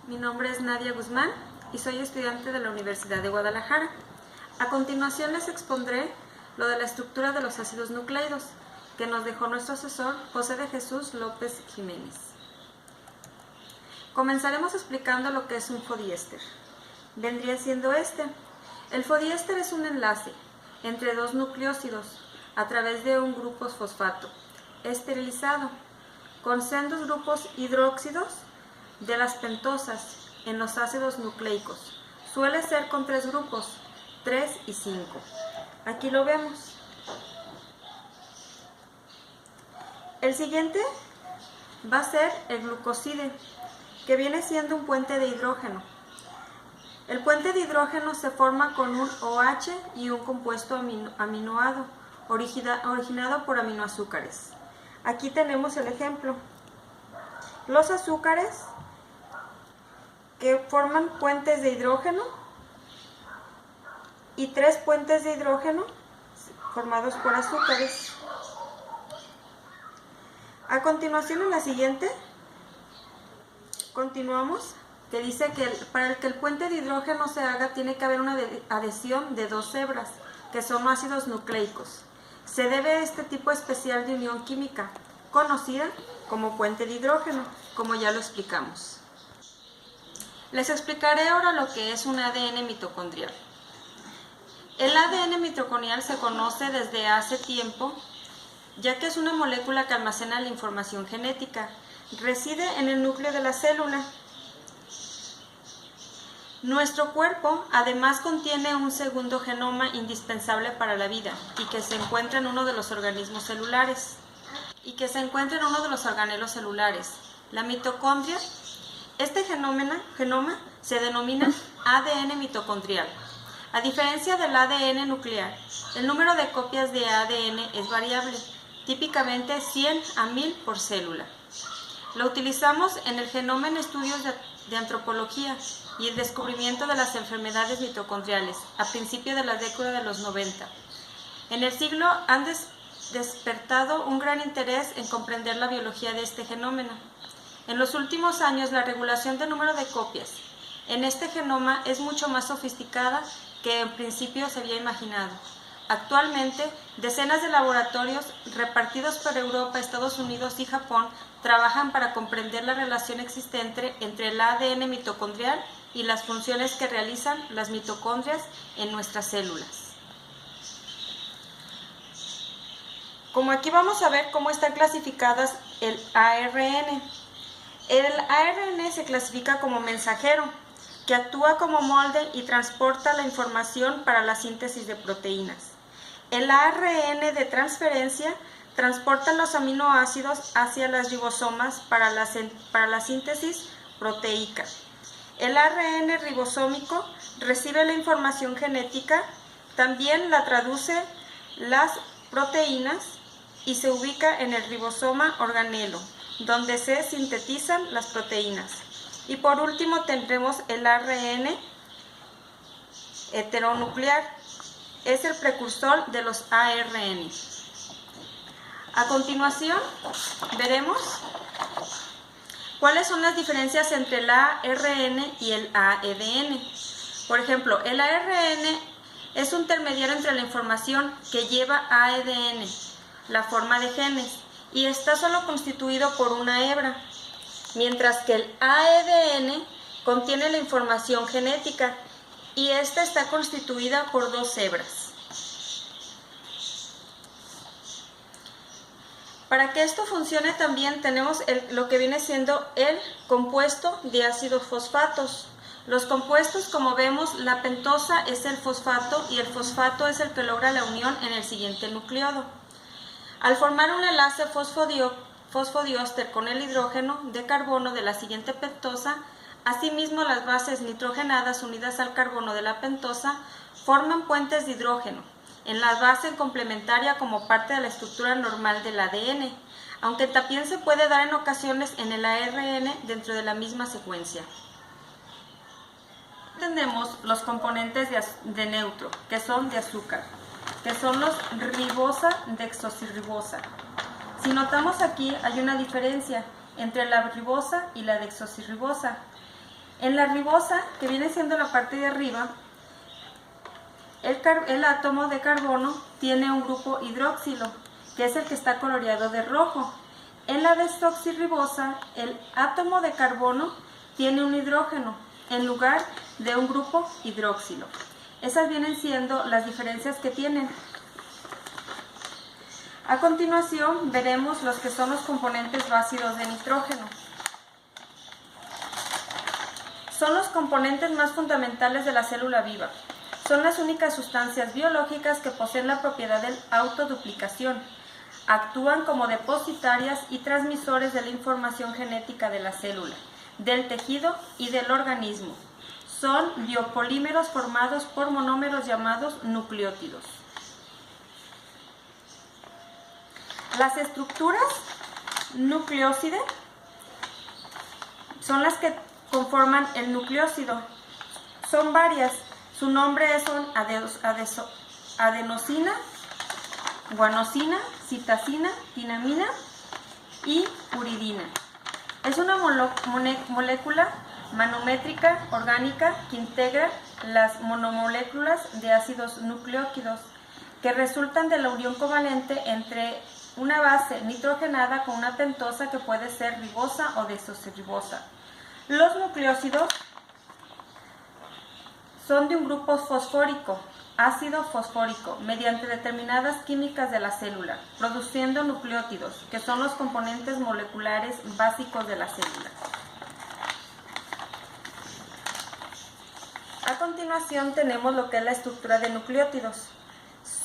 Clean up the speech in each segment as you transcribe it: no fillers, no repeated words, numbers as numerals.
Mi nombre es Nadia Guzmán y soy estudiante de la Universidad de Guadalajara. A continuación les expondré lo de la estructura de los ácidos nucleidos que nos dejó nuestro asesor José de Jesús López Jiménez. Comenzaremos explicando lo que es un fodiéster. Vendría siendo este. El fodiéster es un enlace entre dos nucleósidos a través de un grupo fosfato esterilizado con sendos grupos hidróxidos de las pentosas en los ácidos nucleicos. Suele ser con 3 grupos, 3 y 5. Aquí lo vemos. El siguiente va a ser el glucoside, que viene siendo un puente de hidrógeno. El puente de hidrógeno se forma con un OH y un compuesto aminoado, originado por aminoazúcares. Aquí tenemos el ejemplo. Los azúcares que forman puentes de hidrógeno y 3 puentes de hidrógeno formados por azúcares. A continuación, en la siguiente, continuamos, que dice que para que el puente de hidrógeno se haga tiene que haber una adhesión de 2 hebras, que son ácidos nucleicos. Se debe a este tipo especial de unión química, conocida como puente de hidrógeno, como ya lo explicamos. Les explicaré ahora lo que es un ADN mitocondrial. El ADN mitocondrial se conoce desde hace tiempo, ya que es una molécula que almacena la información genética. Reside en el núcleo de la célula. Nuestro cuerpo además contiene un segundo genoma indispensable para la vida y que se encuentra en uno de los organismos celulares. La mitocondria. Este genoma se denomina ADN mitocondrial. A diferencia del ADN nuclear, el número de copias de ADN es variable, típicamente 100 a 1000 por célula. Lo utilizamos en el genoma en estudios de antropología y el descubrimiento de las enfermedades mitocondriales a principios de la década de los 90. En el siglo han despertado un gran interés en comprender la biología de este fenómeno. En los últimos años, la regulación del número de copias en este genoma es mucho más sofisticada que en principio se había imaginado. Actualmente, decenas de laboratorios repartidos por Europa, Estados Unidos y Japón trabajan para comprender la relación existente entre el ADN mitocondrial y las funciones que realizan las mitocondrias en nuestras células. Como aquí vamos a ver cómo están clasificadas el ARN. El ARN se clasifica como mensajero, que actúa como molde y transporta la información para la síntesis de proteínas. El ARN de transferencia transporta los aminoácidos hacia las ribosomas para la síntesis proteica. El ARN ribosómico recibe la información genética, también la traduce las proteínas y se ubica en el ribosoma organelo, donde se sintetizan las proteínas. Y por último tendremos el ARN heteronuclear. Es el precursor de los ARN. A continuación veremos cuáles son las diferencias entre el ARN y el ADN. Por ejemplo, el ARN es un intermediario entre la información que lleva ADN, la forma de genes, y está solo constituido por una hebra, mientras que el ADN contiene la información genética y esta está constituida por 2 hebras. Para que esto funcione también tenemos lo que viene siendo el compuesto de ácidos fosfatos. Los compuestos, como vemos, la pentosa es el fosfato y el fosfato es el que logra la unión en el siguiente nucleodo. Al formar un enlace fosfodiéster con el hidrógeno de carbono de la siguiente pentosa, asimismo las bases nitrogenadas unidas al carbono de la pentosa forman puentes de hidrógeno en la base complementaria como parte de la estructura normal del ADN, aunque también se puede dar en ocasiones en el ARN dentro de la misma secuencia. Tenemos los componentes de neutro, que son de azúcar, que son los ribosa, desoxirribosa. Si notamos aquí hay una diferencia entre la ribosa y la desoxirribosa. En la ribosa, que viene siendo la parte de arriba, el átomo de carbono tiene un grupo hidroxilo, que es el que está coloreado de rojo. En la desoxirribosa, el átomo de carbono tiene un hidrógeno en lugar de un grupo hidroxilo. Esas vienen siendo las diferencias que tienen. A continuación veremos los que son los componentes básicos de nitrógeno. Son los componentes más fundamentales de la célula viva. Son las únicas sustancias biológicas que poseen la propiedad de autoduplicación. Actúan como depositarias y transmisores de la información genética de la célula, del tejido y del organismo. Son biopolímeros formados por monómeros llamados nucleótidos. Las estructuras nucleósidas son las que conforman el nucleósido. Son varias. Su nombre son adenosina, guanosina, citosina, tinamina y uridina. Es una molécula manométrica orgánica que integra las monomoléculas de ácidos nucleótidos que resultan de la unión covalente entre una base nitrogenada con una pentosa que puede ser ribosa o desoxirribosa. Los nucleósidos son de un grupo fosfórico, ácido fosfórico, mediante determinadas químicas de la célula, produciendo nucleótidos, que son los componentes moleculares básicos de la célula. A continuación tenemos lo que es la estructura de nucleótidos.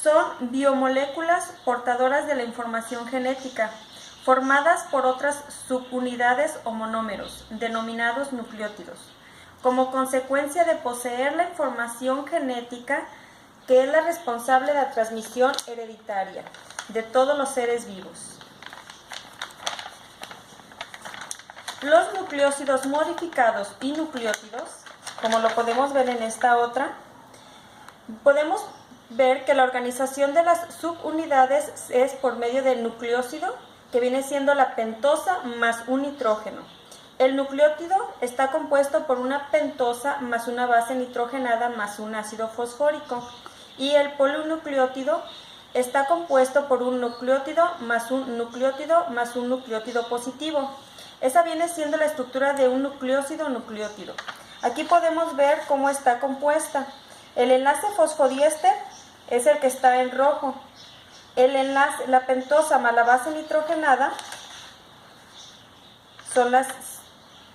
Son biomoléculas portadoras de la información genética, formadas por otras subunidades o monómeros, denominados nucleótidos, como consecuencia de poseer la información genética que es la responsable de la transmisión hereditaria de todos los seres vivos. Los nucleósidos modificados y nucleótidos, como lo podemos ver en esta otra, podemos ver que la organización de las subunidades es por medio del nucleósido, que viene siendo la pentosa más un nitrógeno. El nucleótido está compuesto por una pentosa más una base nitrogenada más un ácido fosfórico, y el polinucleótido está compuesto por un nucleótido más un nucleótido más un nucleótido positivo. Esa viene siendo la estructura de un nucleósido-nucleótido. Aquí podemos ver cómo está compuesta. El enlace fosfodiéster es el que está en rojo. El enlace, la pentosa más la base nitrogenada son las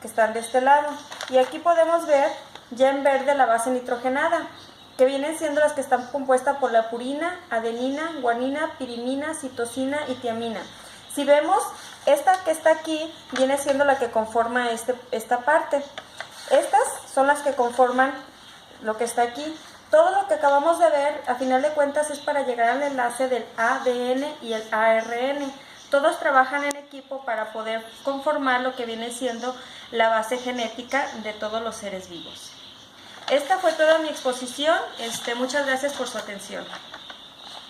que están de este lado. Y aquí podemos ver ya en verde la base nitrogenada, que vienen siendo las que están compuestas por la purina, adenina, guanina, pirimina, citosina y tiamina. Si vemos, esta que está aquí viene siendo la que conforma esta parte. Estas son las que conforman lo que está aquí. Todo lo que acabamos de ver, a final de cuentas, es para llegar al enlace del ADN y el ARN. Todos trabajan en equipo para poder conformar lo que viene siendo la base genética de todos los seres vivos. Esta fue toda mi exposición. Muchas gracias por su atención.